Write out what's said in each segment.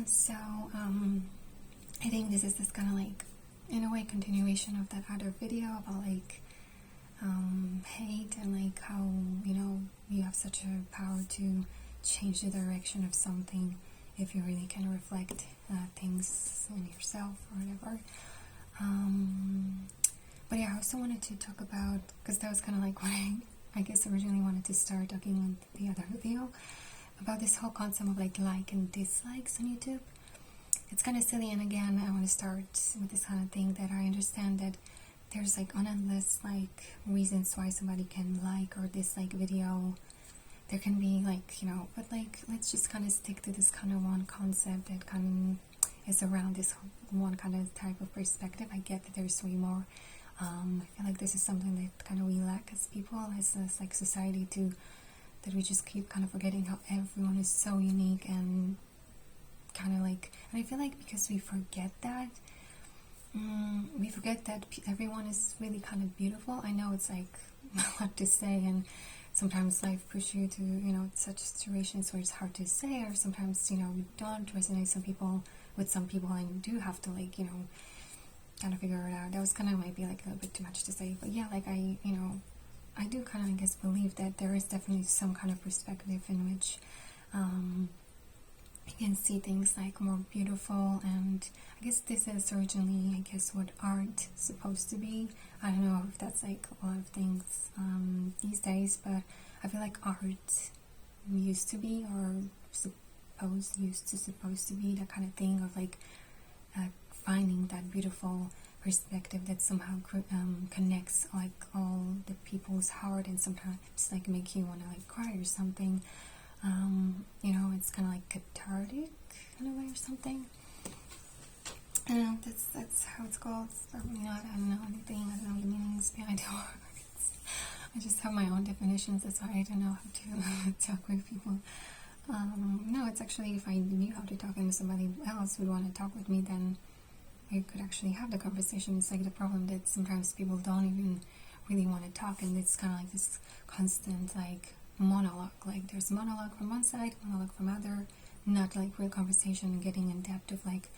So I think this is kind of like, in a way, continuation of that other video about like hate and like how, you know, you have such a power to change the direction of something if you really can reflect things in yourself or whatever. But yeah, I also wanted to talk about, because that was kind of like what I guess originally wanted to start talking on the other video, about this whole concept of like and dislikes on YouTube. It's kind of silly, and again, I want to start with this kind of thing that I understand that there's like unendless like reasons why somebody can like or dislike a video. There can be like, you know, but like let's just kind of stick to this kind of one concept that kind of is around this one kind of type of perspective. I get that there's way more. I feel like this is something that kind of we lack as people, as like society too, that we just keep kind of forgetting how everyone is so unique and kind of like, and I feel like because we forget that, everyone is really kind of beautiful. I know it's like a lot to say, and sometimes life pushes you to, you know, such situations where it's hard to say, or sometimes, you know, we don't resonate with some people and you do have to like, you know, kind of figure it out. That was kind of might be like a little bit too much to say, but yeah, like I do kind of, I guess, believe that there is definitely some kind of perspective in which you can see things like more beautiful, and I guess this is originally, I guess, what art is supposed to be. I don't know if that's like a lot of things these days, but I feel like art used to be, or supposed to be that kind of thing of like finding that beautiful perspective that somehow connects like all the people's heart, and sometimes like make you want to like cry or something. You know, it's kind of like cathartic in a way or something. That's how it's called. It's probably not, I don't know anything, I don't know the meanings behind the words. I just have my own definitions, that's why I don't know how to talk with people. No, it's actually, if I knew how to talk and somebody else would want to talk with me, then we could actually have the conversation. It's like the problem that sometimes people don't even really want to talk, and it's kind of like this constant like monologue. Like there's monologue from one side, monologue from other, not like real conversation and getting in depth of like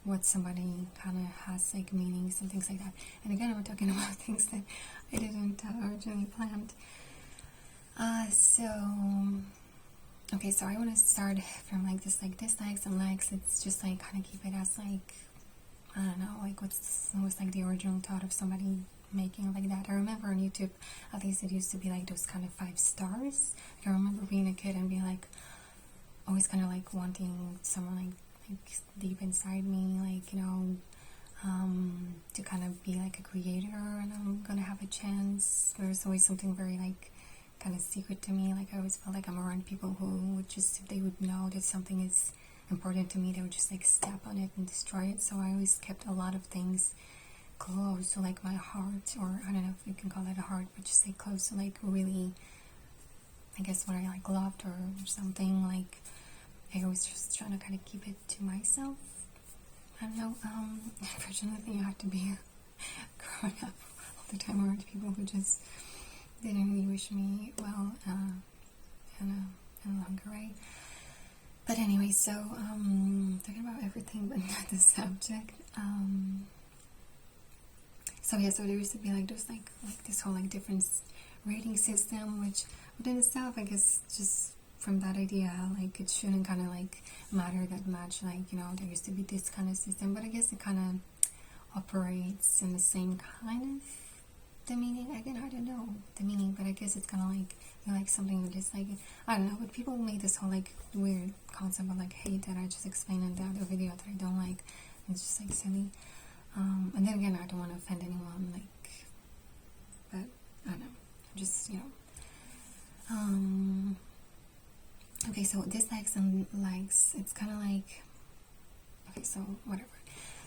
what somebody kind of has like meanings and things like that. And again, I'm talking about things that I didn't originally planned. Okay, so I want to start from like this, like dislikes and likes. It's just like kind of keep it as like, I don't know, like what's like the original thought of somebody making like that. I remember on YouTube, at least it used to be like those kind of 5 stars. Like, I remember being a kid and being like, always kind of like wanting someone like deep inside me, like, you know, to kind of be like a creator, and I'm gonna have a chance. There's always something very like kind of secret to me. Like I always felt like I'm around people who would just, if they would know that something is important to me, they would just like step on it and destroy it. So I always kept a lot of things close to like my heart, or I don't know if you can call it a heart, but just like close to like really, I guess, what I like loved or something. Like I always just trying to kind of keep it to myself. I don't know, unfortunately I had to be growing up all the time around people who just didn't really wish me well in a longer way. But anyway, so talking about everything but not the subject. So yeah, so there used to be like those like this whole like different rating system, which within itself, I guess, just from that idea, like it shouldn't kind of like matter that much. Like, you know, there used to be this kind of system, but I guess it kind of operates in the same kind of the meaning. Again, I don't know the meaning, but I guess it's kind of like, you know, like something that is like, I don't know, but people made this whole like weird concept of like hate that I just explained in the other video that I don't like. It's just like silly. And then again, I don't want to offend anyone, like, but I don't know, just, you know. Okay, so dislikes and likes, it's kind of like, okay, so whatever.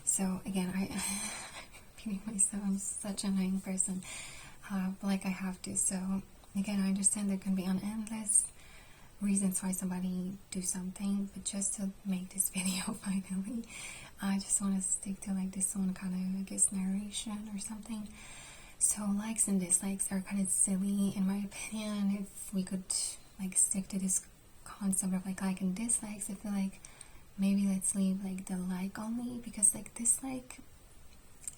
So again, I'm repeating myself, I'm such an annoying person, but like I have to. So again, I understand there can be endless reasons why somebody do something, but just to make this video finally, I just want to stick to like this one kind of, I guess, narration or something. So likes and dislikes are kind of silly in my opinion. If we could like stick to this concept of like and dislikes, I feel like maybe let's leave like the like only, because like dislike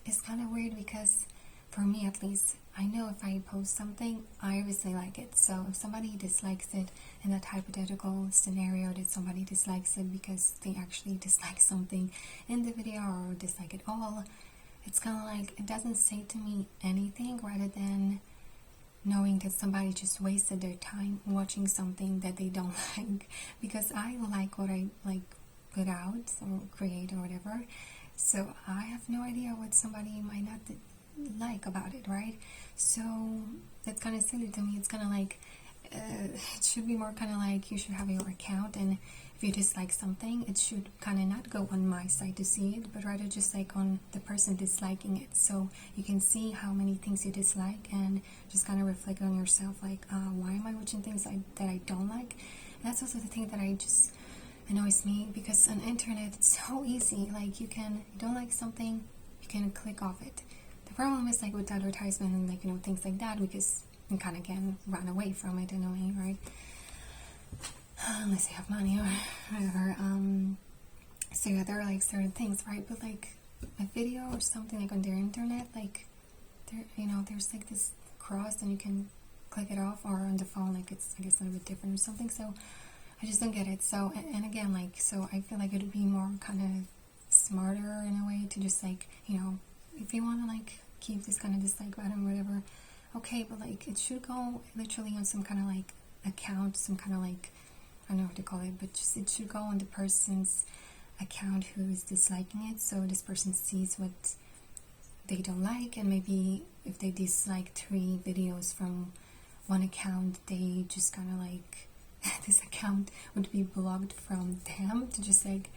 is kind of weird, because for me at least, I know if I post something, I obviously like it. So if somebody dislikes it, in that hypothetical scenario that somebody dislikes it because they actually dislike something in the video or dislike it all, it's kind of like, it doesn't say to me anything, rather than knowing that somebody just wasted their time watching something that they don't like, because I like what I like put out or create or whatever. So I have no idea what somebody might not like about it, right? So that's kind of silly to me. It's kind of like, it should be more kind of like, you should have your account, and if you dislike something, it should kind of not go on my side to see it, but rather just like on the person disliking it, so you can see how many things you dislike, and just kind of reflect on yourself, like, why am I watching things that I don't like? And that's also the thing that I just annoys me, because on internet it's so easy, like you don't like something, you can click off it. The problem is like with advertisement and like, things like that, because you kind of can run away from it in a way, right? Unless you have money or whatever. So yeah, there are like certain things, right? But like a video or something like on their internet, like there, there's like this cross and you can click it off, or on the phone, like it's, I guess, a little bit different or something. So I just don't get it. So, and again, like, so I feel like it would be more kind of smarter in a way to just like, if you want to like keep this kind of dislike button or whatever, okay, but like it should go literally on some kind of like account, some kind of like, I don't know what to call it, but just it should go on the person's account who is disliking it, so this person sees what they don't like, and maybe if they dislike 3 videos from one account, they just kind of like this account would be blocked from them, to just like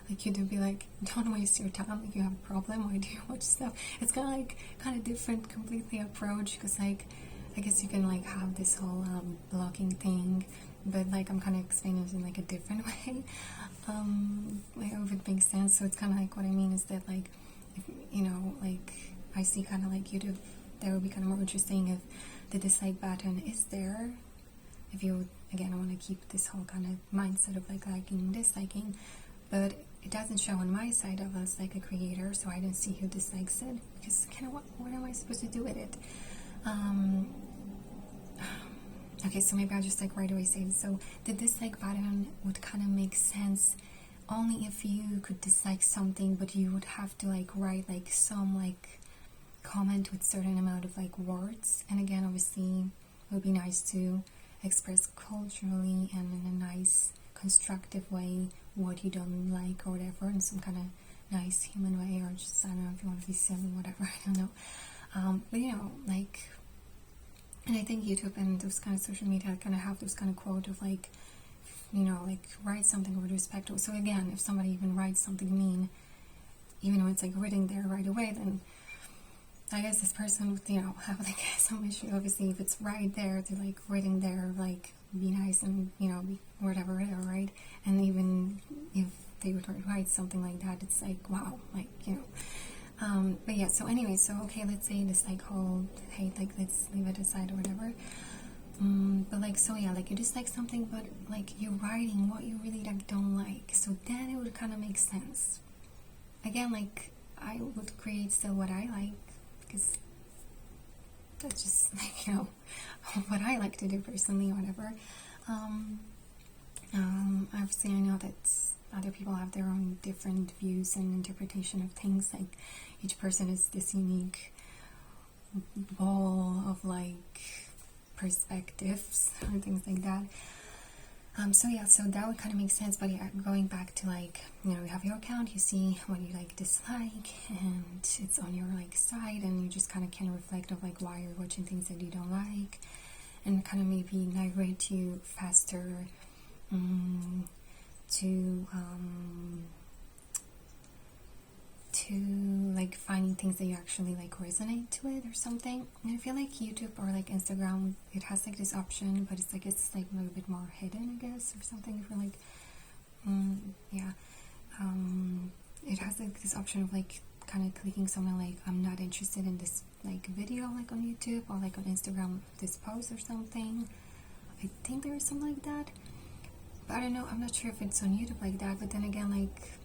like you to be like, don't waste your time, like you have a problem, why do you watch stuff? It's kind of different completely approach, because like I guess you can like have this whole blocking thing, but like I'm kind of explaining it in like a different way. I hope it makes sense. So it's kind of like, what I mean is that like, if, like I see kind of like YouTube, that would be kind of more interesting if the dislike button is there. If you, again, I want to keep this whole kind of mindset of like liking and disliking, but it doesn't show on my side of us like a creator, so I don't see who dislikes it, because kind of what am I supposed to do with it? Okay, so maybe I'll just like right away say it. So the dislike button would kind of make sense only if you could dislike something, but you would have to like write like some like comment with certain amount of like words. And again, obviously it would be nice to express culturally and in a nice constructive way what you don't like or whatever, in some kind of nice human way, or just, I don't know, if you want to be silly, whatever, I don't know. But like, and I think YouTube and those kind of social media kind of have those kind of quote of like, like write something with respect. So again, if somebody even writes something mean, even though it's like written there right away, then I guess this person would, have like some issue. Obviously, if it's right there, to like written there, like be nice and, be whatever, right? And even if they would write something like that, it's like, wow, like, but yeah, so anyway, so okay, let's say this like whole hate, like let's leave it aside or whatever. But like, so yeah, like you dislike something, but like you're writing what you really like don't like, so then it would kind of make sense. Again, like I would create still what I like, because that's just like, what I like to do personally, or whatever. Obviously I know that other people have their own different views and interpretation of things, like each person is this unique ball of like perspectives and things like that. So yeah, so that would kind of make sense. But yeah, going back to like, you have your account, you see what you like, dislike, and it's on your like side, and you just kind of can reflect of like why you're watching things that you don't like, and kind of maybe navigate you faster to like finding things that you actually like resonate with or something. And I feel like YouTube or like Instagram, it has like this option, but it's like a little bit more hidden, I guess, or something. If you're like, it has like this option of like kind of clicking something like, I'm not interested in this like video, like on YouTube, or like on Instagram, this post or something. I think there is something like that. But I don't know, I'm not sure if it's on YouTube like that, but then again, like,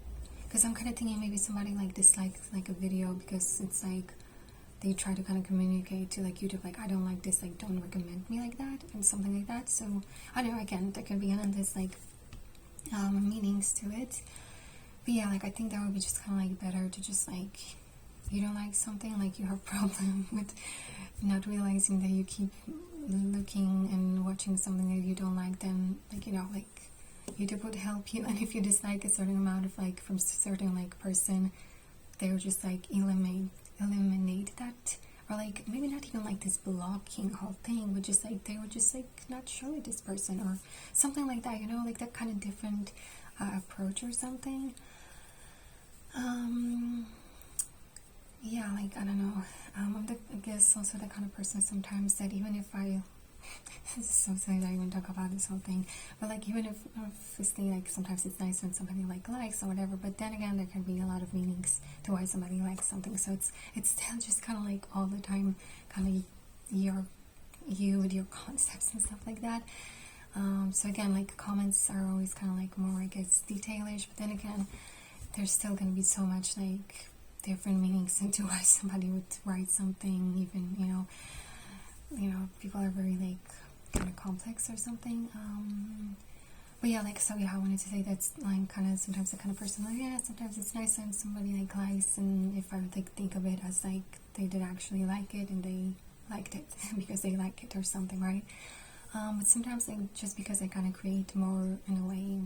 because I'm kind of thinking maybe somebody like dislikes like a video because it's like they try to kind of communicate to like YouTube, like, I don't like this, like, don't recommend me like that, and something like that. So I don't know, again, there can be endless like meanings to it. But yeah, like, I think that would be just kind of like better to just like, you don't like something, like you have a problem with not realizing that you keep looking and watching something that you don't like, then like, you know, like, YouTube would help you. And if you dislike a certain amount of like from a certain like person, they would just like eliminate that, or like maybe not even like this blocking whole thing, but just like they would just like not show it this person or something like that, you know, like that kind of different approach or something. Yeah, like, I don't know, I guess also the kind of person sometimes that even if I this is so silly that I even talk about this whole thing, but like, even if obviously like sometimes it's nice when somebody like likes or whatever, but then again there can be a lot of meanings to why somebody likes something, so it's still just kind of like all the time kind of you with your concepts and stuff like that. So again, like, comments are always kind of like more, I guess, detailish, but then again there's still going to be so much like different meanings into why somebody would write something, even, you know, people are very like kind of complex or something. But yeah, like, so yeah, I wanted to say that's like kind of sometimes the kind of person, like, yeah, sometimes it's nice when somebody like likes, and if I would like think of it as like they did actually like it and they liked it because they like it or something, right? But sometimes like just because I kind of create more in a way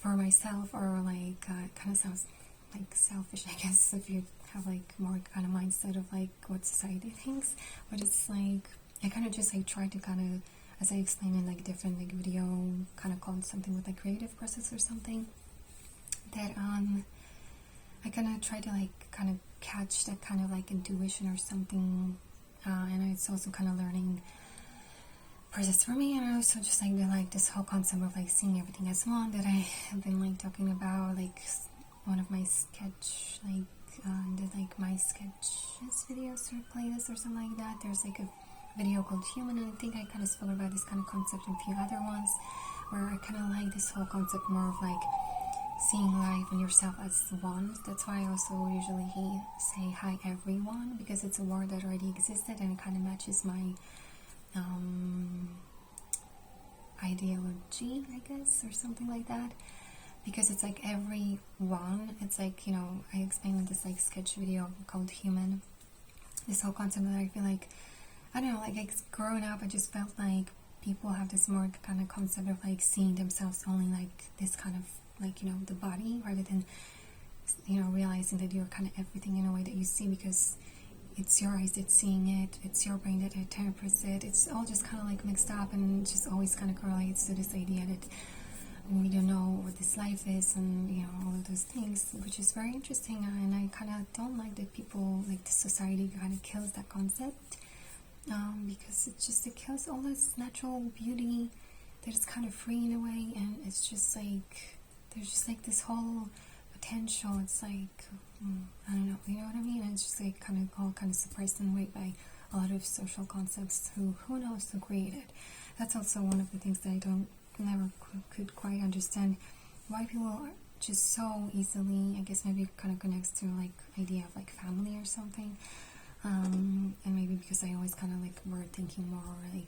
for myself, or like kind of sounds like selfish, I guess, if you have like more kind of mindset of like what society thinks, but it's like I kind of just like try to kind of, as I explained in like different like video, kind of called something with like creative process or something, that I kind of try to like kind of catch that kind of like intuition or something, and it's also kind of learning process for me, and also just like this whole concept of like seeing everything as one that I have been like talking about, like one of my sketch, like did like my sketches videos or playlist or something like that. There's like a video called Human, and I think I kind of spoke about this kind of concept in a few other ones, where I kind of like this whole concept more of like seeing life and yourself as one. That's why I also usually say hi everyone, because it's a word that already existed and it kind of matches my ideology, I guess, or something like that, because it's like everyone, it's like, you know, I explained in this like sketch video called Human, this whole concept that I feel like, I don't know, like growing up I just felt like people have this more kind of concept of like seeing themselves only like this kind of like, you know, the body, rather than, you know, realizing that you're kind of everything in a way that you see, because it's your eyes that's seeing it, it's your brain that interprets it, it's all just kind of like mixed up, and just always kind of correlates to this idea that we don't know what this life is, and, you know, all of those things, which is very interesting. And I kind of don't like that people, like the society kind of kills that concept, because it kills all this natural beauty that is kind of free in a way, and it's just like there's just like this whole potential. It's like, I don't know, you know what I mean? And it's just like kind of all kind of suppressed in a way by a lot of social concepts. Who knows who created? That's also one of the things that I never could quite understand, why people are just so easily, I guess maybe it kind of connects to like idea of like family or something, and maybe because I always kind of like were thinking more like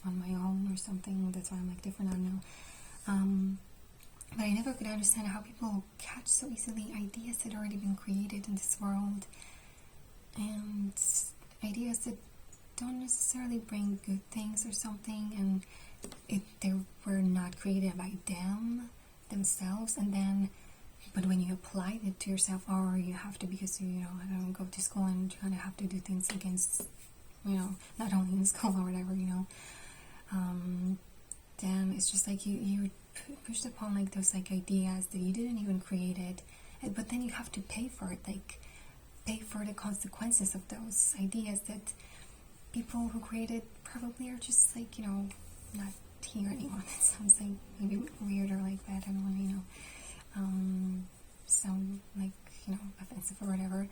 on my own or something, that's why I'm like different, I don't know. But I never could understand how people catch so easily ideas that already been created in this world, and ideas that don't necessarily bring good things or something, and they were not created by themselves, and then, but when you apply it to yourself, or you have to, because you know, I don't go to school and you kind of have to do things against, you know, not only in school or whatever, you know, then it's just like you pushed upon like those like ideas that you didn't even create it, but then you have to pay for it, like pay for the consequences of those ideas that people who created probably are just like, you know, not here anymore. That sounds like maybe weird or like bad, I don't want to, you know, sound like, you know, offensive or whatever,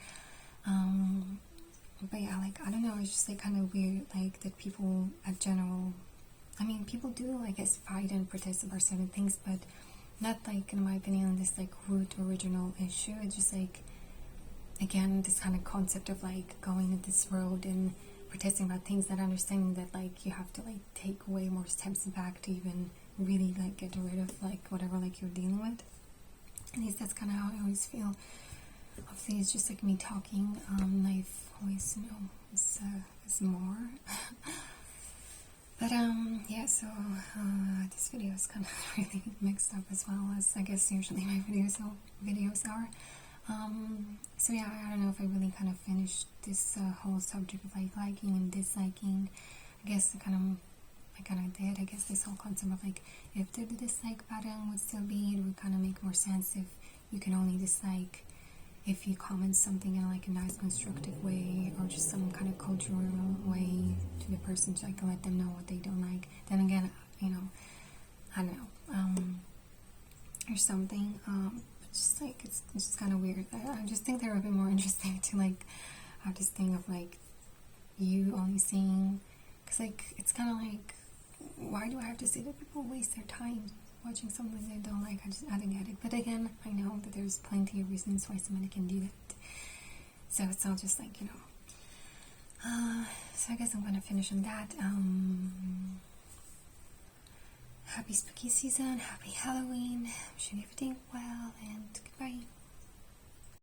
but yeah, like, I don't know, it's just like kind of weird, like that people at general I mean, people do, I guess, fight and protest about certain things, but not like, in my opinion, this like root original issue. It's just like, again, this kind of concept of like going in this road and protesting about things, not understanding that like you have to like take way more steps back to even really like get rid of like whatever like you're dealing with. At least that's kind of how I always feel. Obviously, it's just like me talking. Life always, you know, is more. But yeah, so this video is kind of really mixed up, as well as I guess usually my videos are. So yeah, I don't know if I really kind of finished this whole subject of like liking and disliking. I guess I kind of did. I guess this whole concept of like, if the dislike button would still be, it would kind of make more sense if you can only dislike if you comment something in like a nice constructive way, or just some kind of cultural way to the person to like let them know what they don't like. Then again, you know, I don't know, or something. Just like it's just kind of weird. I just think they're a bit more interesting to like have this thing of like you only seeing, because like it's kind of like, why do I have to say that people waste their time watching something they don't like? I don't get it. But again, I know that there's plenty of reasons why somebody can do that. So it's all just like, you know. So I guess I'm gonna finish on that. Happy spooky season, happy Halloween, wishing everything well, and goodbye.